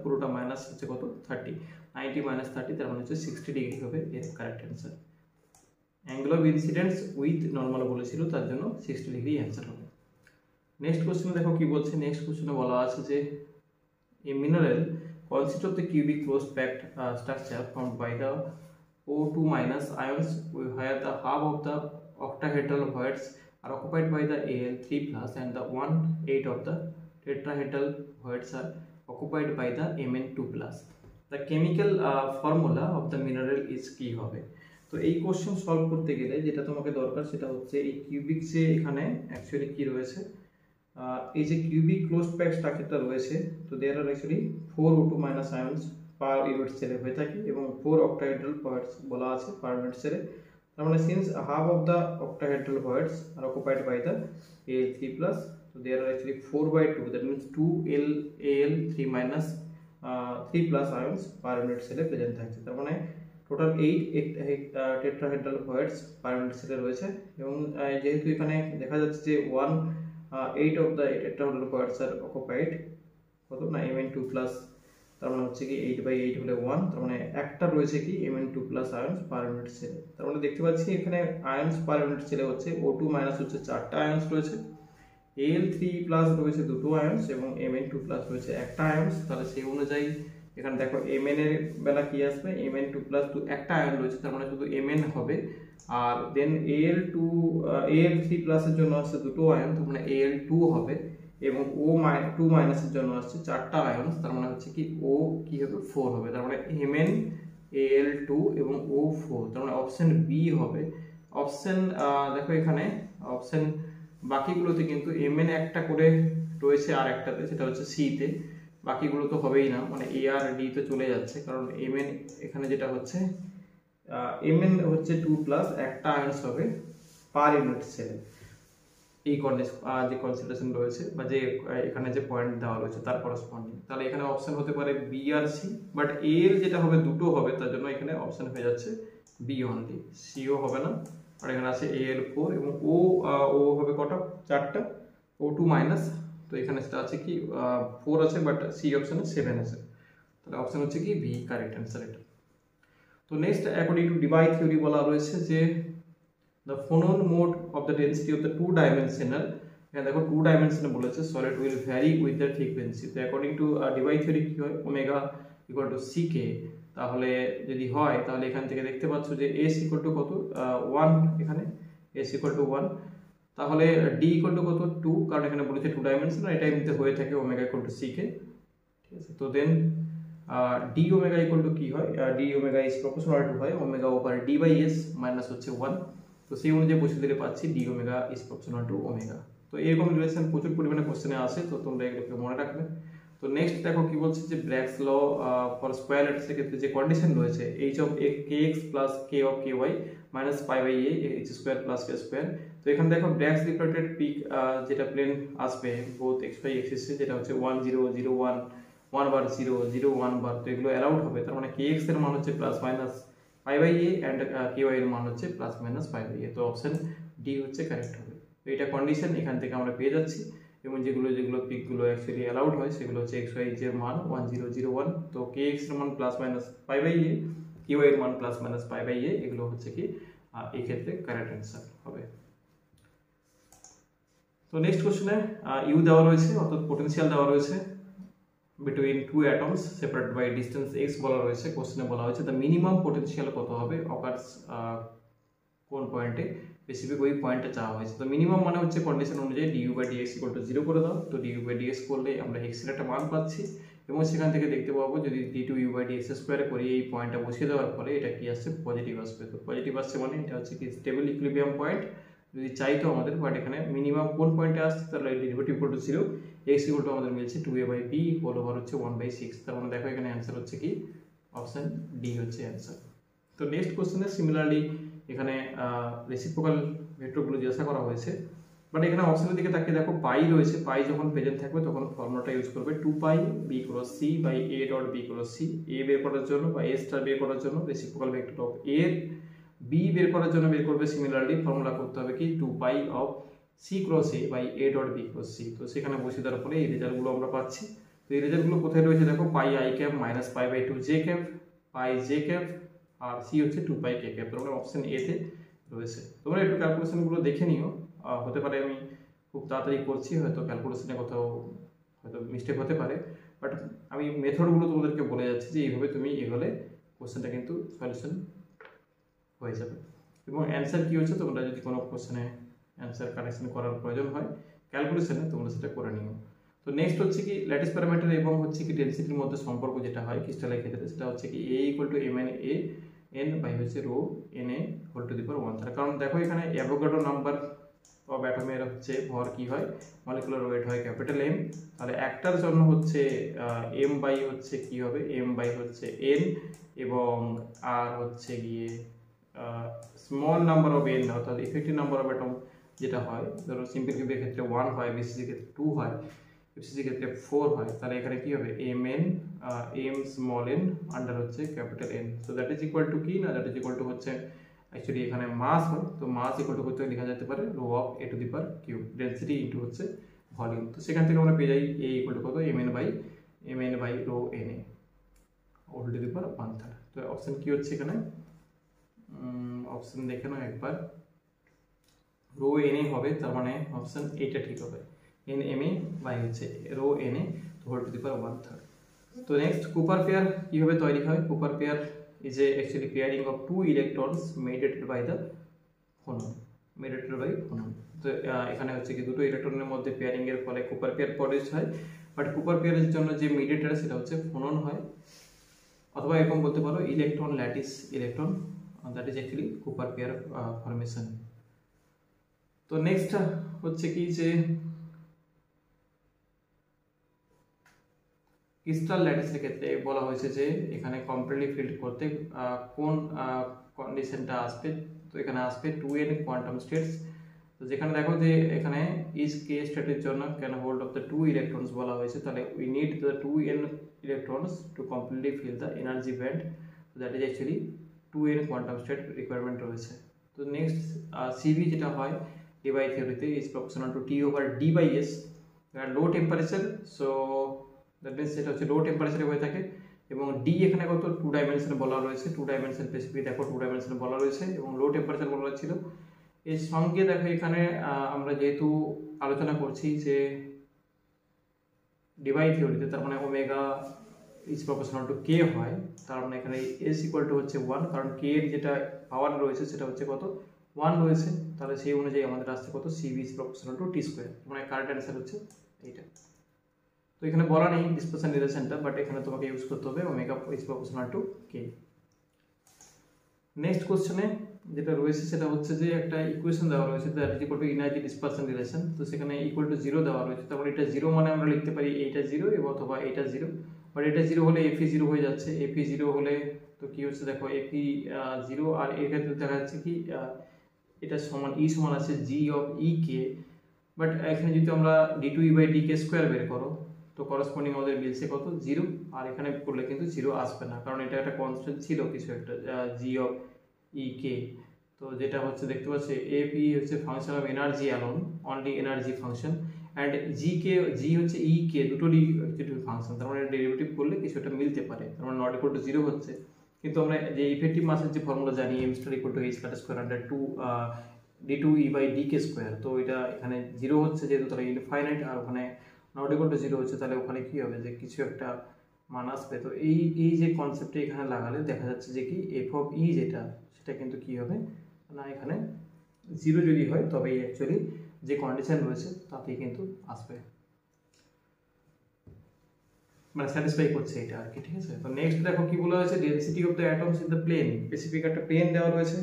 পুরোটা মাইনাস হচ্ছে কত 30, 90 মাইনাস 30 তার মানে হচ্ছে 60 ডিগ্রি হবে এর correct answer. Angle of incidence with normal বলেছিল, তার জন্য 60 ডিগ্রি অ্যান্সার হবে। নেক্সট কোশ্চেনে দেখো কি বলছে, নেক্সট কোশ্চেনে বলা আছে যে এ mineral consists of the cubic closed packed structure formed by the O2 minus ions where the half of the octahedral voids are occupied by the Al3 plus and the 1/8 of the tetrahedral voids are occupied by the Mn2 plus. The chemical formula of the mineral is কি হবে। তো এই কোশ্চেন সলভ করতে গেলে যেটা তোমাকে দরকার সেটা হচ্ছে এই কিউবিক যে এখানে অ্যাকচুয়ালি কি রয়েছে, এই যে কিউবিক ক্লোজ প্যাক স্ট্রাকচারটা রয়েছে, তো there are actually 4 O2 minus ions per unit সেলে হয়ে থাকে এবং 4 অক্টাহেড্রাল ভয়েডস বলা আছে পার ইউনিট সেলে। তার মানে since half of the octahedral voids are occupied by the Al3 plus, so there are actually 4/2, that means 2 Al3 minus 3 plus ions per unit সেলে প্রেজেন্ট থাকছে। তার মানে টোটাল 8 টেট্রাহেড্রাল ভয়েডস পার ইউনিট সেলে রয়েছে এবং যেহেতু এখানে দেখা যাচ্ছে যে 1/8 of the tetrahedral voids are occupied কত না Mn2 plus, তার মানে হচ্ছে কি 8/8 হলে 1, তার মানে একটা রয়েছে কি Mn2 plus ions per unit cell। তার মানে দেখতে পাচ্ছি এখানে ions per unit cell হচ্ছে O2 minus হচ্ছে 4টা ions রয়েছে, Al3 plus রয়েছে 2টো ions এবং Mn2 plus রয়েছে একটা ions। তাহলে সেই অনুযায়ী এখানে দেখো Mn এর বেলা কি আসবে, Mn2 plus একটা আয়ন রয়েছে, তার মানে শুধু Mn হবে। আর দেন Al3 plus এর জন্য আসছে 2টো আয়ন, তার মানে Al2 হবে এবং O2 minus এর জন্য আসছে 4টা আয়ন, তার মানে হচ্ছে কি O কি হবে 4 হবে। তার মানে Mn Al2 এবং O4, তার মানে অপশন বি হবে। অপশন দেখো এখানে অপশন বাকিগুলোতে কিন্তু Mn একটা করে রয়েছে আর একটাতে, সেটা হচ্ছে সি তে, বাকিগুলো তো হবেই না, মানে এ আর ডি তে চলে যাচ্ছে, কারণ Mn এখানে যেটা হচ্ছে Mn হচ্ছে 2 প্লাস একটা আয়ন্স হবে পার ইউনিট সেলে, এই যে কনসিডারেশন রয়েছে বা যে এখানে যে পয়েন্ট দেওয়া রয়েছে তার করসপন্ডিং। তাহলে এখানে অপশন হতে পারে বি আর সি, বাট এ এর যেটা হবে দুটো হবে, তার জন্য এখানে অপশন হয়ে যাচ্ছে বি অনলি, সিও হবে না। আর এখানে আছে Al4 এবং ও হবে কটা 4টা, O2 মাইনাস, তো এখানে সেটা আছে কি 4 আছে, বাট সি অপশনে 7 আছে, তাহলে অপশন হচ্ছে কি বি কারেক্ট অ্যান্সার এটা। তো নেক্সট অ্যাকর্ডিং টু ডিবাই থিওরি বলা রয়েছে যে the Fanon mode of the density of the two-dimensional, এখানে দেখো 2 ডাইমেনশনে বলেছে solid will vary with the frequency। তো অ্যাকর্ডিং টু ডিবাই থিওরি কি হয়, ওমেগা ইকুয়াল টু ck, তাহলে যদি হয় তাহলে এখান থেকে দেখতে পাচ্ছ যে s ইকুয়াল টু কত 1, এখানে s ইকুয়াল টু 1, তাহলে d ইকুয়াল টু কত 2, কারণ এখানে বলেছে 2 ডাইমেনশন, এটা এমনিতে হয়ে থাকে ওমেগা ইকুয়াল টু ck, ঠিক আছে। তো দেন d ওমেগা ইকুয়াল টু কি হয়, d omega is proportional to হয় omega over d by s minus হচ্ছে 1, তো সেই অনুযায়ী বসে দিলে পাচ্ছি d omega is proportional to omega. তো এরকম রিলেশন প্রচুর পরিমাণে কোশ্চেনে আসে, তো তোমরা এগুলোকে মনে রাখবে। তো নেক্সট দেখো কি বলছে যে ব্র্যাগস ল ফর স্কয়ার ল্যাটিসের ক্ষেত্রে যে কন্ডিশন রয়েছে h of kx plus k of ky minus pi by a h square plus k square. তো এখানে দেখো ব্র্যাগস রিফ্লেক্টেড পিক যেটা প্লেন আসবে বোথ x y এক্সিস এ, যেটা হচ্ছে 1 0 0 1 1 বার 0 0 1 বার, তো এগুলো অ্যালাউড হবে। তার মানে kx এর মান হচ্ছে plus minus pi by a and ky এর মান হচ্ছে plus minus pi by a, তো অপশন ডি হচ্ছে কারেক্ট হবে। তো এটা কন্ডিশন এখান থেকে আমরা পেয়ে যাচ্ছি, এবং যেগুলো পিকগুলো অ্যাকচুয়ালি অ্যালাউড হয় সেগুলো হচ্ছে x y এর মান 1 0 0 1, তো kx এর মান plus minus pi by a, ky এর মান plus minus pi by a, এগুলো হচ্ছে কি এই ক্ষেত্রে কারেক্ট অ্যান্সার হবে। তো নেক্সট কোশ্চেনে ইউ দেওয়া রয়েছে, অর্থাৎ পোটেনশিয়াল দেওয়া রয়েছে between two atoms separated by distance x বলা রয়েছে। কোশ্চেনে বলা হয়েছে দ্য মিনিমাম পোটেনশিয়াল কত হবে অকার্স কোন পয়েন্টে স্পেসিফিক ওই পয়েন্টটা চাওয়া হয়েছে। তো মিনিমাম মানে হচ্ছে কন্ডিশন অনুযায়ী du/dx = 0 করে দাও। তো du/dx করলে আমরা x এর একটা মান পাচ্ছি এবং সেখান থেকে দেখতে পাবো যদি d2u/dx² করি এই পয়েন্টটা বসিয়ে দেওয়ার পরে এটা কি আসছে, পজিটিভ আসবে। তো পজিটিভ আসছে মানে এটা হচ্ছে কি স্টেবল ইকুইলিব্রিয়াম পয়েন্ট। যদি চাই তো আমাদের বাট এখানে মিনিমাম কোন পয়েন্টে আসছে, তাহলে ডেরিভেটিভ = 0, x আমাদের মিলছে 2a/b হোল ওভার হচ্ছে 1/6। তার মানে দেখো এখানে অ্যান্সার হচ্ছে কি অপশন ডি হচ্ছে অ্যান্সার। তো নেক্সট কোশ্চেনে সিমিলারলি এখানে রেসিপ্রোকাল ভেক্টরগুলো জিজ্ঞাসা করা হয়েছে, বাট এখানে অপশনের দিকে তাকিয়ে দেখো পাই রয়েছে। পাই যখন প্রেজেন্ট থাকবে তখন ফর্মুলাটা ইউজ করবে 2π b × c by a dot b × c। a বের করার জন্য বা a স্টার বের করার জন্য reciprocal vector of a b বের করার জন্য বের করবে সিমিলারলি ফর্মুলা করতে হবে কি 2π of c × a by a dot b × c। তো সেখানে বসিয়ে দেওয়ার পরে এই রেজাল্টগুলো আমরা পাচ্ছি। তো এই রেজাল্টগুলো কোথায় রয়েছে দেখো, pi i cap minus π/2 j cap pi j cap আর c হচ্ছে 2π k ক্যাপ। তোমরা অপশন এ তে রয়েছে। তোমরা একটু ক্যালকুলেশনগুলো দেখে নিও, হতে পারে আমি খুব তাড়াতাড়ি করছি, হয়তো ক্যালকুলেশনে কোথাও হয়তো মিস্টেক হতে পারে, বাট আমি মেথডগুলো তোমাদেরকে বলে যাচ্ছি যে এইভাবে তুমি এগোলে কোশ্চেনটা কিন্তু সলিউশন হয়ে যাবে। এবং অ্যান্সার কী হচ্ছে, তোমরা যদি কোনো কোশ্চেনে অ্যান্সার কারেকশন করার প্রয়োজন হয় ক্যালকুলেশনে তোমরা সেটা করে নিও। তো নেক্সট হচ্ছে কি ল্যাটিস প্যারামিটার এবং হচ্ছে কি ডেনসিটির মধ্যে সম্পর্ক যেটা হয় ক্রিস্টালের ক্ষেত্রে, সেটা হচ্ছে কি a = mna n বাই হচ্ছে rho na whole to the power 1/3। কারণ দেখো এখানে অ্যাভোগাড্রো নাম্বার অফ অ্যাটমের হচ্ছে ভর কি হয়, মলিকুলার ওয়েট হয় ক্যাপিটাল M। তাহলে একটার জন্য হচ্ছে m বাই হচ্ছে কি হবে, m বাই হচ্ছে n এবং আর হচ্ছে গিয়ে স্মল নাম্বার অফ n অর্থাৎ ইফেক্টিভ নাম্বার অফ অ্যাটম যেটা হয়, ধরো সিম্পল কিউবের ক্ষেত্রে 1 হয়, বিসিসির ক্ষেত্রে 2 হয়, এফসিসির ক্ষেত্রে 4 হয়, তাহলে এখানে কি হবে mn m small n under হচ্ছে capital N। So that is equal to কি না, দ্যাট ইজ ইকুয়াল টু হচ্ছে অ্যাকচুয়ালি এখানে মাস হয়, তো মাস ইকুয়াল টু করতে লেখা যেতে পারে rho of a to the power cube density into হচ্ছে ভলিউম। তো সেখান থেকে আমরা পেয়ে যাই a ইকুয়াল টু কত mn by rho na whole to the power 1/3। তো অপশন কি হচ্ছে এখানে, অপশন দেখে নাও একবার, রো na হবে, তার মানে অপশন এইটা ঠিক হবে, nma বাই হচ্ছে rho na whole to the power 1/3। তো নেক্সট কুপার পেয়ার কিভাবে তৈরি হয়, Cooper pair is actually pairing of two electrons mediated by the phonon, তো এখানে হচ্ছে কি দুটো ইলেকট্রনের মধ্যে পেয়ারিং এর ফলে কুপার পেয়ার প্রডিউস হয়, বাট কুপার পেয়ারের জন্য যে মিডিয়েটর সেটা হচ্ছে ফোনন হয়, অথবা এরকম বলতে পারো electron lattice electron, that is actually Cooper pair formation. তো নেক্সট হচ্ছে কি যে ক্রিস্টাল ল্যাটিসের ক্ষেত্রে বলা হয়েছে যে এখানে কমপ্লিটলি ফিল্ড করতে কোন কন্ডিশনটা আসবে, তো এখানে আসবে 2n কোয়ান্টাম স্টেটস। তো যেখানে দেখো যে এখানে ইজ কে স্টেটের জন্য can hold of the 2 electrons বলা হয়েছে, তাহলে we need the 2n electrons to completely fill the energy band, তো that is actually 2n quantum state requirement রয়েছে। তো নেক্সট সিভি যেটা হয় ডিবাই থিওরিতে is proportional to T/D/s, low temperature, so that means এটা হচ্ছে লো টেম্পারেচারে হয়ে থাকে, এবং ডি এখানে কত 2 ডাইমেনশনে বলা রয়েছে, 2 ডাইমেনশন স্পেসিফিক দেখো 2 ডাইমেনশনে বলা রয়েছে এবং লো টেম্পারেচার বলা ছিল। এর সঙ্গে দেখো এখানে আমরা যেহেতু আলোচনা করছি যে ডিবাই থিওরিতে, তার মানে ওমেগা ইজ প্রপোর্শনাল টু কে হয়, তার মানে এখানে এস ইকুয়াল টু হচ্ছে 1, কারণ কে এর যেটা পাওয়ার রয়েছে সেটা হচ্ছে কত 1 রয়েছে, তাহলে সেই অনুযায়ী আমাদের আসছে কত CV is proportional two T square, মানে কারেক্ট অ্যান্সার হচ্ছে এইটা। তো এখানে বলা নেই ডিসপারশন রিলেশনটা, বাট এখানে তোমাকে ইউজ করতে হবে omega is proportional two K. Next কোশ্চেনে যেটা রয়েছে সেটা হচ্ছে যে একটা ইকুয়েশন দেওয়া রয়েছে that is equal two energy dispersion relation, তো সেখানে ইকুয়াল টু 0 দেওয়া রয়েছে, তারপর এটা 0 মানে আমরা লিখতে পারি এইটা 0 এবং অথবা এটা 0, বাট এটা 0 হলে এফি 0 হয়ে যাচ্ছে, এফি 0 হলে তো কি হচ্ছে দেখো এফি 0, আর এর ক্ষেত্রে দেখা যাচ্ছে কি এটা সমান ই সমান আছে জি অফ ই কে, বাট এখানে যদি আমরা d2e/dk² বের করো তো করসপন্ডিং আমাদের মিলছে কত 0, আর এখানে করলে কিন্তু 0 আসবে না, কারণ এটা একটা কনস্ট্যান্ট ছিল কিছু একটা জি অফ ই কে। তো যেটা হচ্ছে দেখতে পাচ্ছি এপি হচ্ছে function of energy alone, only energy function, and G হচ্ছে ই কে দুটোরই ফাংশন, তার মানে ডেরিভেটিভ করলে কিছু একটা মিলতে পারে, তার মানে নট ইকুয়াল টু 0 হচ্ছে। কিন্তু আমরা যে ইফেক্টিভ মাসের যে ফর্মুলা জানি m star equal two h কাটা স্কয়ার আন্ডার 2 d2e/dk², তো এটা এখানে 0 হচ্ছে যেহেতু তাহলে ইনফাইনাইট, আর ওখানে নট ইকুয়াল টু 0 হচ্ছে, তাহলে ওখানে কি হবে যে কিছু একটা মান আসবে। তো এই যে কনসেপ্টটা এখানে লাগালে দেখা যাচ্ছে যে কি এফ অফ ই যেটা সেটা কিন্তু কি হবে না, এখানে জিরো যদি হয় তবেই অ্যাকচুয়ালি যে কন্ডিশন রয়েছে তাতেই কিন্তু আসবে, মানে স্যাটিসফাই করছে এটা আর কি। ঠিক আছে, তো নেক্সট দেখো কি বলা হয়েছে, density of the atoms in the plane, specific একটা প্লেন দেওয়া রয়েছে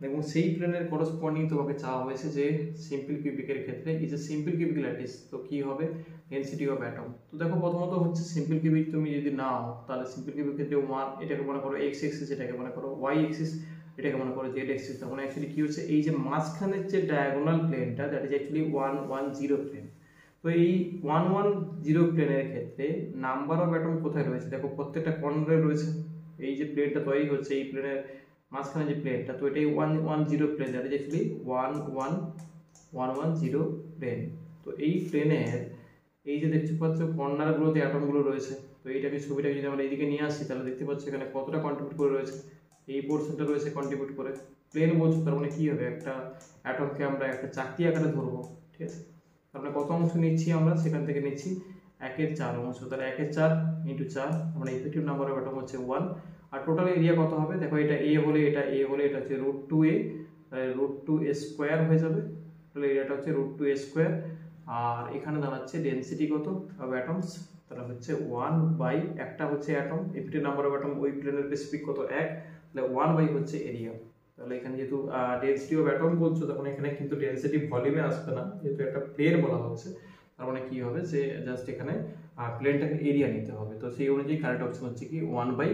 এবং সেই প্লেনের করসপন্ডিং তোমাকে চাওয়া হয়েছে যে সিম্পল কিউবিকের ক্ষেত্রে is a simple cubic lattice, তো কি হবে ডেনসিটি অফ অ্যাটম। তো দেখো প্রথমত হচ্ছে সিম্পল কিউবিক তুমি যদি নাও তাহলে সিম্পল কিউবিক ক্ষেত্রে 1 এটাকে মনে করো এক্স এক্সিস, এটাকে মনে করো ওয়াই এক্সিস, এটাকে মনে করো জেড এক্সিস। তার মানে অ্যাকচুয়ালি কি হচ্ছে এই যে মাঝখানের যে ডায়াগোনাল প্লেনটা দ্যাট ইজ অ্যাকচুয়ালি 1 1 0 প্লেন। তো এই 1 1 0 প্লেনের ক্ষেত্রে নাম্বার অফ অ্যাটম কোথায় রয়েছে দেখো প্রত্যেকটা কর্নারে রয়েছে। এই যে প্লেনটা তৈরি হচ্ছে এই প্লেনের মাঝখানে যে প্লেনটা, তো এটাই 1 1 0 plane, that is actually 1 1 1 1 0 plane. তো এই প্লেনের এই যে দেখতে পাচ্ছ কর্নারগুলোতে অ্যাটমগুলো রয়েছে, তো এইটাকে ছবিটাকে যদি আমরা এইদিকে নিয়ে আসি তাহলে দেখতে পাচ্ছ এখানে কতটা কন্ট্রিবিউট করে রয়েছে, এই পোর্শনটা রয়েছে কন্ট্রিবিউট করে। প্লেন বলছো তার মানে কি হবে একটা অ্যাটমকে আমরা একটা চাকতি আকারে ধরবো। ঠিক আছে, তার মানে কত অংশ নিচ্ছি আমরা, সেখান থেকে নিচ্ছি 1/4 অংশ, তাহলে 1/4 ইন্টু 4, মানে ইফেক্টিভ নাম্বার অফ অ্যাটম হচ্ছে 1। আর টোটাল এরিয়া কত হবে দেখো, এটা এ হলে এটা হচ্ছে √2a, তাহলে √2a স্কোয়ার হয়ে যাবে, তাহলে এরিয়াটা হচ্ছে √2a স্কোয়ার। আর এখানে দাঁড়াচ্ছে ডেনসিটি কত অফ অ্যাটমস, তাহলে হচ্ছে 1 বাই একটা হচ্ছে atom, effective number of atom ওই প্লেনের স্পেসিফিক কত 1, তাহলে 1 বাই হচ্ছে এরিয়া। তাহলে এখানে যেহেতু ডেনসিটি অফ অ্যাটম বলছো তখন এখানে কিন্তু ডেনসিটি ভলিউমে আসবে না, যেহেতু একটা প্লেন বলা হচ্ছে, তার মানে কি হবে যে জাস্ট এখানে প্লেনটাকে এরিয়া নিতে হবে। তো সেই অনুযায়ী কারেক্ট অপশন হচ্ছে কি 1 বাই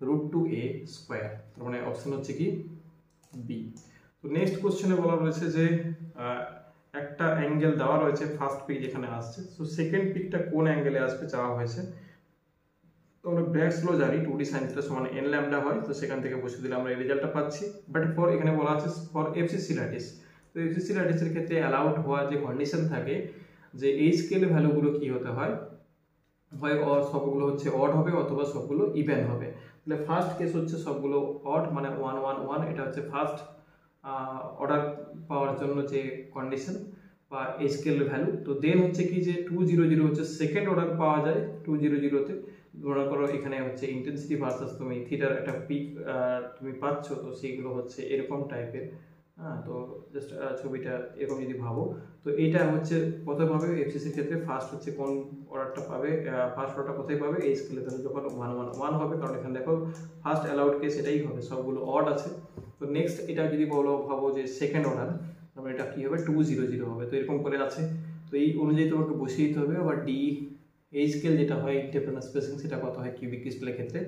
√2a স্কোয়ার, তার মানে অপশন হচ্ছে কি বি। তো নেক্সট কোশ্চেনে বলা রয়েছে যে একটা অ্যাঙ্গেল দেওয়া রয়েছে, ফার্স্ট পিক যেখানে আসছে, সো সেকেন্ড পিকটা কোন অ্যাঙ্গেলে আসবে চাওয়া হয়েছে। তো আমরা ব্র্যাগস ল জানি 2d sin θ সমান n ল্যাম্ডা হয়, তো সেখান থেকে বসে দিলে আমরা এই রেজাল্টটা পাচ্ছি। বাট ফর এখানে বলা আছে ফর এফসিসি ল্যাটিস, তো এফসিসি ল্যাটিসের ক্ষেত্রে অ্যালাউড হওয়ার যে কন্ডিশন থাকে যে এই স্কেল ভ্যালুগুলো কি হতে হয়, হয় সবগুলো হচ্ছে অড হবে অথবা সবগুলো ইভেন হবে। তাহলে ফার্স্ট কেস হচ্ছে সবগুলো অড, মানে 1 1 1, এটা হচ্ছে ফার্স্ট অর্ডার পাওয়ার জন্য যে কন্ডিশন বা এই স্কেল ভ্যালু। তো দেন হচ্ছে কি যে 2 0 0 হচ্ছে সেকেন্ড অর্ডার পাওয়া যায় 2 0 0 তে। মনে করো এখানে হচ্ছে ইন্টেন্সিটি ভার্সাস তুমি থিটার একটা পিক তুমি পাচ্ছ, তো সেইগুলো হচ্ছে এরকম টাইপের। হ্যাঁ, তো জাস্ট ছবিটা এরকম যদি ভাবো, তো এইটা হচ্ছে কোথায় পাবে এফসিসির ক্ষেত্রে, ফার্স্ট হচ্ছে কোন অর্ডারটা পাবে, ফার্স্ট অর্ডারটা কোথায় পাবে এই স্কেলে, তাহলে যখন 1 1 1 হবে, কারণ এখানে দেখো ফার্স্ট অ্যালাউড কেস এটাই হবে, সবগুলো অড আছে। তো নেক্সট এটা যদি ভাবো যে সেকেন্ড অর্ডার, তারপরে এটা কি হবে 2 0 0 হবে, তো এরকম করে আছে। তো এই অনুযায়ী তোমাকে বসিয়ে দিতে হবে। আবার ডি এই স্কেল যেটা হয় ইন্টারপ্রেনার স্পেসিং, সেটা কত হয় কিউবিক ক্রিস্টালের ক্ষেত্রে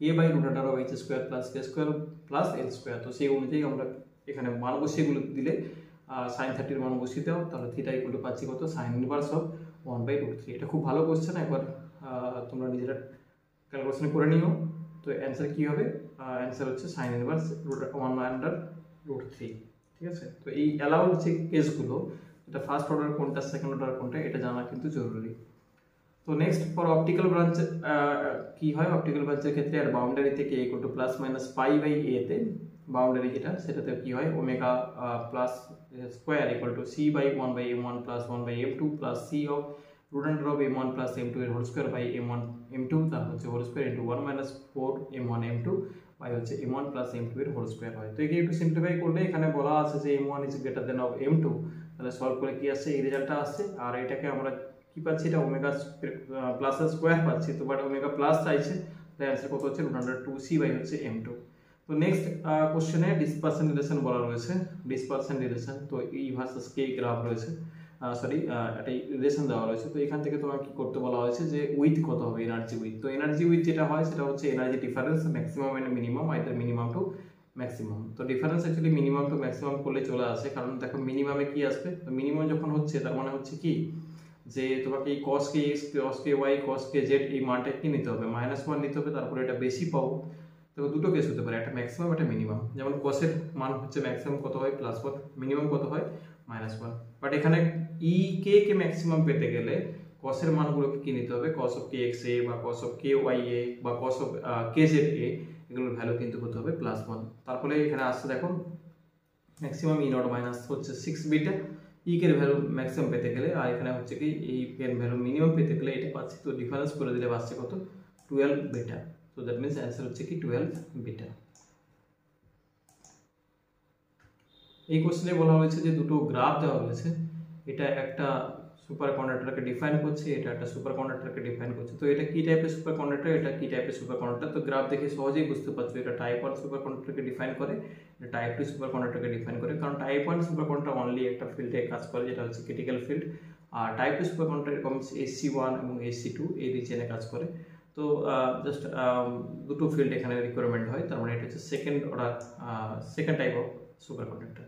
a by √h square plus k square plus l square. তো সেই অনুযায়ী আমরা এখানে মান বসিয়েগুলো দিলে sin 30 এর মান বসিয়ে দাও, তাহলে থিটা ইকুয়াল টু পাচ্ছি কত sin ইনভার্স অফ 1 বাই √3। এটা খুব ভালো কোশ্চেন, একবার তোমরা নিজেরা ক্যালকুলেশন করে নিও। তো অ্যান্সার কি হবে, অ্যান্সার হচ্ছে sin ইনভার্স 1/√3। ঠিক আছে, তো এই অ্যালাউড যে কেসগুলো, এটা ফার্স্ট অর্ডার কোনটা সেকেন্ড অর্ডার কোনটা এটা জানা কিন্তু জরুরি। তো নেক্সট ফর অপটিক্যাল ব্রাঞ্চ কি হয়, অপটিক্যাল ব্রাঞ্চের ক্ষেত্রে আর বাউন্ডারি থেকে a = plus minus pi by a তে বাউন্ডারি যেটা, সেটাতে কি হয় omega plus square equal to c by 1 by m1 plus 1 by m2 plus c of √under of m1 plus m2 এর whole square by m1 m2, তার হচ্ছে whole square into 1 minus 4 m1 m2 by হচ্ছে m1 প্লাস m2 এর হোল স্কোয়ার হয়। তো একে একটু সিম্পলিফাই করলে এখানে বলা আছে যে m1 is greater than of m2, তাহলে সলভ করে কি আসছে এই রেজাল্টটা আসছে। আর এটাকে আমরা কি পাচ্ছি, এটা ওমেগা প্লাস স্কোয়ার পাচ্ছি, তো বাট ওমেগা প্লাস চাইছে, তাই অ্যান্সার কত হচ্ছে √2c বাই হচ্ছে m2। তো নেক্সট কোশ্চেনে ডিসপারশন রিলেশন বলা রয়েছে, ডিসপারশন রিলেশন, তো ই ভার্সাস কে গ্রাফ রয়েছে, সরি একটা রিলেশন দেওয়া রয়েছে। তো এখান থেকে তোমাকে কি করতে বলা হয়েছে যে উইথ কত হবে, এনার্জি উইথ। তো এনার্জি উইথ যেটা হয় সেটা হচ্ছে energy difference maximum and minimum, either minimum to maximum. তো difference actually minimum to maximum করলে চলে আসে, কারণ দেখো মিনিমামে কি আসবে, তো মিনিমাম যখন হচ্ছে তার মানে হচ্ছে কি যে তোমাকে এই cos k x cos k y cos k z এই মানটা কি নিতে হবে, -1 নিতে হবে, তারপরে এটা বেশি পাবো। তো দুটো কেস হতে পারে, একটা ম্যাক্সিমাম একটা মিনিমাম। যেমন cos এর মান হচ্ছে ম্যাক্সিমাম কত হয় +1, মিনিমাম কত হয় -1। বাট এখানে ই কে কে ম্যাক্সিমাম পেতে গেলে cos এর মানগুলোকে কি নিতে হবে, cos অফ kx a বা cos অফ ky a বা cos অফ kz a, এগুলোর ভ্যালু কিন্তু হতে হবে +1। তারপরে এখানে আসছে দেখো ম্যাক্সিমাম ই নট মাইনাস হচ্ছে 6 বিটা, ই এর ভ্যালু ম্যাক্সিমাম পেতে গেলে, আর এখানে হচ্ছে কি এই এর ভ্যালু মিনিমাম পেতে গেলে এটা পাচ্ছি, তো ডিফারেন্স করে দিলে পাচ্ছে কত 12 বিটা। তো দ্যাট মিন্স অ্যান্সার হচ্ছে কি 12 বিটা। এই কোশ্চেনে বলা হয়েছে যে দুটো গ্রাফ দেওয়া হয়েছে, এটা একটা সুপার কন্ডাক্টরকে ডিফাইন করছে, এটা একটা সুপার কন্ডাক্টরকে ডিফাইন করছে। তো এটা কি টাইপের সুপার কন্ডাক্টর, এটা কি টাইপের সুপার কন্ডাক্টর, তো গ্রাফ দেখে সহজেই বুঝতে পারছো এটা টাইপ 1 সুপার কন্ডাক্টরকে ডিফাইন করে, এটা টাইপ 2 সুপার কন্ডাক্টরকে ডিফাইন করে। কারণ টাইপ 1 সুপার কন্ডাক্টর অনলি একটা ফিল্ডে কাজ করে, যেটা হচ্ছে ক্রিটিক্যাল ফিল্ড, আর টাইপ 2 সুপার কন্ডাক্টর এরকম SC1 এবং SC2 এই রিজনে কাজ করে। তো জাস্ট দুটো ফিল্ড এখানে রিকোয়ারমেন্ট হয়, তার মানে এটা হচ্ছে second order second type of super conductor,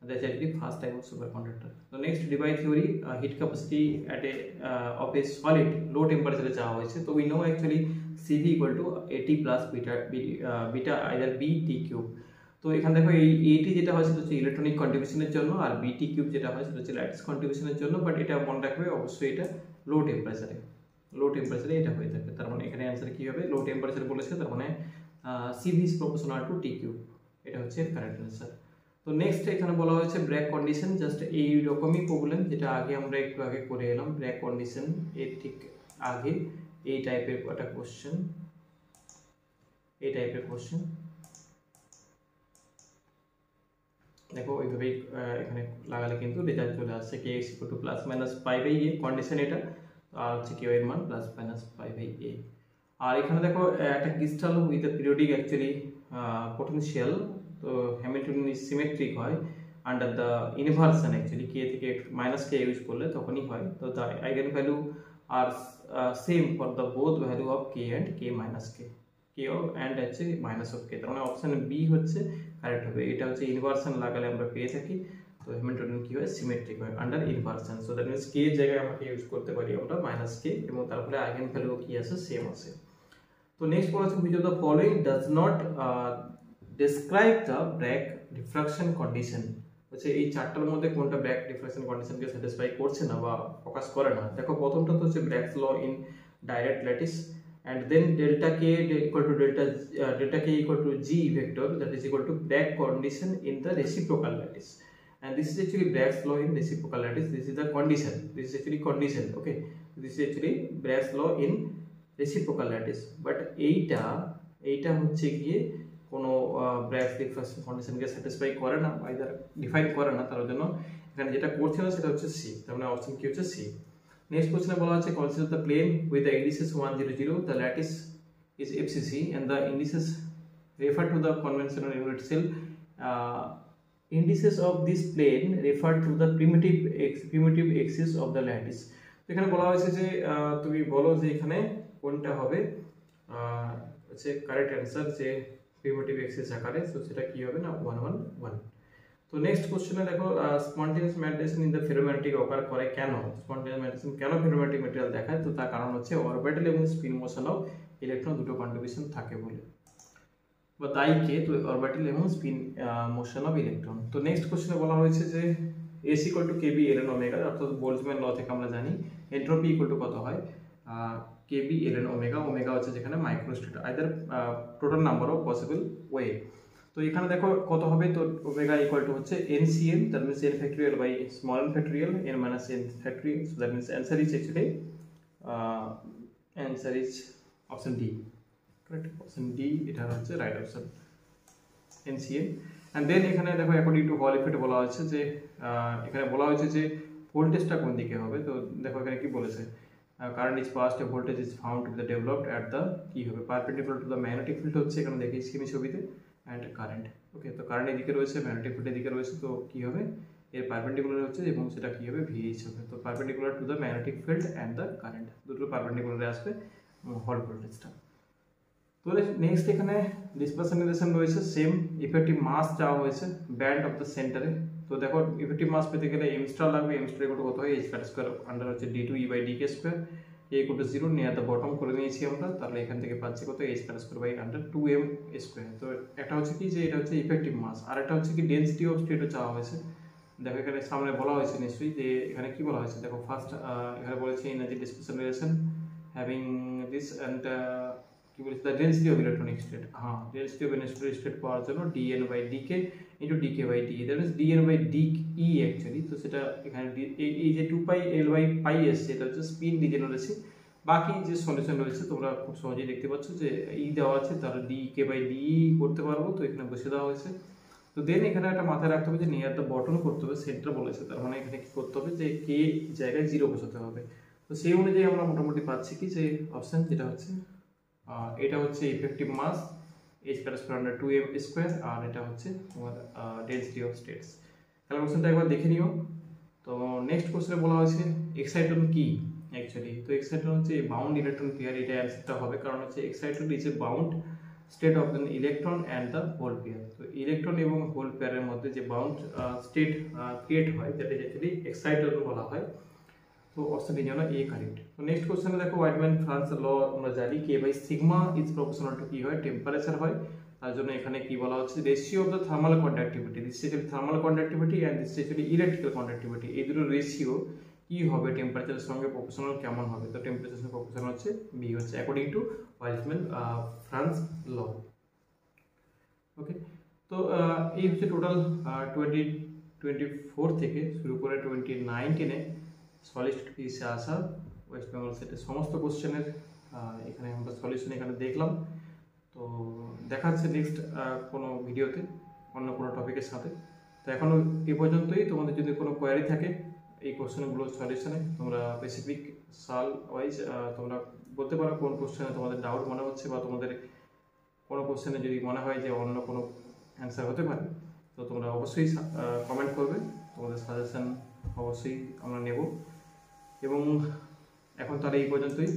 that's actually first type of superconductor. So next, Debye theory, heat capacity at a of a solid low temperature চাওয়া হয়েছে। তো we know actually CV equal to AT plus beta either BT cube। তো এখানে দেখো এই AT যেটা হয় সেটা হচ্ছে ইলেকট্রনিক কন্ট্রিবিউশনের জন্য, আর BT কিউব যেটা হয় সেটা হচ্ছে ল্যাটিস কন্ট্রিবিউশনের জন্য। বাট এটা মনে রাখবে অবশ্যই এটা লো টেম্পারেচারে এটা হয়ে থাকে। তার মানে এখানে অ্যান্সার কি হবে, লো টেম্পারেচার বলেছে, তার মানে CV is proportional to T cube, এটা হচ্ছে কারেক্ট অ্যান্সার। তো নেক্সট এখানে বলা হয়েছে ব্রেক কন্ডিশন, জাস্ট এই রকমই প্রবলেম যেটা আগে আমরা একটু আগে করে এলাম। ব্রেক কন্ডিশন এর ঠিক আগে এই টাইপের একটা কোশ্চেন, এই টাইপের কোশ্চেন দেখো ওইভাবেই এখানে লাগালে কিন্তু রেজাল্ট চলে আসছে k is equal to plus minus pi by a condition এটা, আর হচ্ছে কিউ এর মান plus minus pi by a. আর এখানে দেখো একটা crystal with a periodic actually potential, তো হ্যামিল্টনিয়ান সিমেট্রিক হয় under the inversion, actually k থেকে মাইনাস কে ইউজ করলে তখনই হয়। তো the eigen value are same for the both value of k and k minus k, k and হচ্ছে মাইনাস অফ কে, তার মানে অপশন বি হচ্ছে কারেক্ট হবে। এটা হচ্ছে ইনভার্সন লাগালে আমরা পেয়ে থাকি। তো হ্যামিল্টনিয়ান কি হয়, সিমেট্রিক হয় under inversion. So that means k এর জায়গায় আমাকে ইউজ করতে পারি আমরা মাইনাস কে, এবং তারপরে আইগেন ভ্যালু কি আছে, সেম আছে। তো নেক্সট বলেছে which of the following does not describe the Bragg diffraction condition। হচ্ছে এই চারটার মধ্যে কোনটা ব্র্যাগ ডিফ্রাকশন কন্ডিশনকে স্যাটিসফাই করছে না বা ফোকাস করে না। দেখো প্রথমটা তো হচ্ছে Bragg's law in direct lattice, and then delta k equal to delta k equal to g vector, that is equal to Bragg condition in the reciprocal lattice, and this is actually Bragg's law in reciprocal lattice. This is the condition, this is actually condition, okay, this is actually Bragg's law in reciprocal lattice, but এইটা হচ্ছে গিয়ে কোনো ব্র্যাগ ডিফ্রাকশন কন্ডিশনকে স্যাটিসফাই করে না, আইদার ডিফাইন করে না, তার জন্য এখানে যেটা করছে না সেটা হচ্ছে সি, তার মানে অপশন কি হচ্ছে সি। নেক্সট কোশ্চেনে বলা আছে consider the plane with the indices 1 0 0, the lattice is FCC and the indices refer to the conventional unit cell. Indices of this plane refer to the primitive axis of the lattice। তো এখানে বলা হয়েছে যে তুমি বলো যে এখানে কোনটা হবে হচ্ছে কারেক্ট অ্যান্সার, যে প্রিমিটিভ এক্সিস আকারে, সো সেটা কি হবে না 1 1 1। তো নেক্সট কোশ্চেনে দেখো spontaneous magnetism in the ferromagnetic occur করে কেন, স্পন্টেনিয়াস ম্যাগনেটিজম কেন ফেরোম্যাগনেটিক ম্যাটেরিয়াল দেখায়, তো তার কারণ হচ্ছে অরবিটাল এবং স্পিন মোশন অফ ইলেকট্রন দুটো কন্ট্রিবিউশন থাকে বলে, বা তাই কে, তো অরবিটাল এবং স্পিন মোশন অফ ইলেকট্রন। তো নেক্সট কোশ্চেনে বলা হয়েছে যে S equal to KB ln ওমেগা, অর্থাৎ বোল্টজম্যান ল থেকে আমরা জানি এন্ট্রপি ইকুয়াল টু কত হয় KB ln ওমেগা, ওমেগা হচ্ছে যেখানে microstate either total number of possible way. তো এখানে দেখো কত হবে, তো ওমেগা ইকুয়াল টু হচ্ছে NCN, that means n factorial by small n factorial n minus n factorial, so that means answer is actually answer is option D, correct, option D এটা হচ্ছে right option NCN। And then এখানে দেখো অ্যাকর্ডিং টু হল ইফেক্ট বলা হয়েছে যে এখানে বলা হয়েছে যে ভোল্টেজটা কোন দিকে হবে। তো দেখো এখানে কি বলেছে, current is passed, voltage is found to B the developed at the কি হবে perpendicular to the magnetic field হচ্ছে এখানে দেখিয়েছি আমি ছবিতে, অ্যান্ড কারেন্ট, ওকে। তো কারেন্ট এদিকে রয়েছে, ম্যাগনেটিক ফিল্ড এদিকে রয়েছে, তো কি হবে এর পারপেন্ডিকুলার হচ্ছে এবং সেটা কি হবে VH হবে। তো perpendicular to the magnetic field and the current, দুটো পারপেন্ডিকুলারে আসবে হল ভোল্টেজটা। তো নেক্সট এখানে ডিসপারশন রিলেশন রয়েছে, সেম ইফেক্টিভ মাস চাওয়া হয়েছে ব্যান্ড অফ দ্য সেন্টারে। তো দেখো ইফেক্টিভ মাস পেতে গেলে এম স্টার লাগবে, এম স্টার ইকুয়াল টু কত হয় h স্কয়ার আন্ডার হচ্ছে d2e/dk square, a equal to 0 near the bottom করে নিয়েছি আমরা, তাহলে এখান থেকে পাচ্ছি কত h square by under 2m square. তো একটা হচ্ছে কি যে এটা হচ্ছে ইফেক্টিভ মাস, আর একটা হচ্ছে কি ডেনসিটি অফ স্টেটও চাওয়া হয়েছে। দেখো এখানে সামনে বলা হয়েছে নিশ্চয়ই যে এখানে কি বলা হয়েছে, দেখো ফার্স্ট এখানে বলেছে energy dispersion relation having this and কি বলেছে the density of electronic state, হ্যাঁ ডেনসিটি অফ ইলেকট্রনিক স্টেট পাওয়ার জন্য dn/dk into dk/dE, that means dn/dE actually. তো সেটা এখানে এই যে 2πL/π এসছে এটা হচ্ছে স্পিন ডিজেনারেসি। বাকি যে সলিউশন রয়েছে তোমরা খুব সহজেই দেখতে পাচ্ছ যে ই দেওয়া আছে, তাহলে dk/dE করতে পারবো, তো এখানে বসে দেওয়া হয়েছে। তো দেন এখানে একটা মাথায় রাখতে হবে যে নিয়ার দ্য বটন করতে হবে, সেন্টার বলেছে, তার মানে এখানে কি করতে হবে যে কে জায়গায় 0 বসাতে হবে। তো সেই অনুযায়ী আমরা মোটামুটি পাচ্ছি কি যে অপশন যেটা হচ্ছে এটা হচ্ছে ইফেক্টিভ মাস h = 2m স্কোয়ার, আর এটা হচ্ছে তোমার ডেন্সিটি অফ স্টেটস। তাহলে কোশ্চেনটা একবার দেখে নিও। তো নেক্সট কোশ্চেনে বলা হয়েছে এক্সাইটন কি অ্যাকচুয়ালি। তো এক্সাইটন হচ্ছে বাউন্ড ইলেকট্রন পেয়ার, এটা অ্যান্সারটা হবে, কারণ হচ্ছে exciton is a bound state of the electron and the whole pair. তো ইলেকট্রন এবং হোল পেয়ারের মধ্যে যে বাউন্ড স্টেট ক্রিয়েট হয় যেটা অ্যাকচুয়ালি এক্সাইটন বলা হয়। তো অপশন এই জন্য এ কারেক্ট। তো নেক্সট কোশ্চেনে দেখো ওয়াইডম্যান ফ্রান্স ল আমরা জানি k by sigma is proportional to কি হয়, টেম্পারেচার হয়। তার জন্য এখানে কি বলা হচ্ছে ratio of the thermal conductivity, this is thermal conductivity and this is electrical conductivity, এই দুটো রেশিও কি হবে টেম্পারেচারের সঙ্গে প্রপোর্শনাল কেমন হবে। তো টেম্পারেচারের সঙ্গে প্রপোর্শনাল হচ্ছে বি হচ্ছে অ্যাকর্ডিং টু ওয়াইডম্যান ফ্রান্স ল। ওকে, তো এই হচ্ছে টোটাল 2024 থেকে শুরু করে 2019-এ সলিড স্টেট ফিজিক্সে আসা ওয়েস্ট বেঙ্গল সেটের সমস্ত কোশ্চেনের এখানে আমরা সলিউশন এখানে দেখলাম। তো দেখা হচ্ছে নেক্সট কোনো ভিডিওতে অন্য কোনো টপিকের সাথে। তো এখনও এ পর্যন্তই। তোমাদের যদি কোনো কোয়ারি থাকে এই কোশ্চেনগুলোর সলিউশনে, তোমরা স্পেসিফিক সাল ওয়াইজ তোমরা বলতে পারো কোন কোশ্চেনে তোমাদের ডাউট মনে হচ্ছে, বা তোমাদের কোনো কোশ্চেনে যদি মনে হয় যে অন্য কোনো অ্যান্সার হতে পারে, তো তোমরা অবশ্যই কমেন্ট করবে। তোমাদের সাজেশন অবশ্যই আমরা নেব। এবং এখন তাহলে এই পর্যন্তই।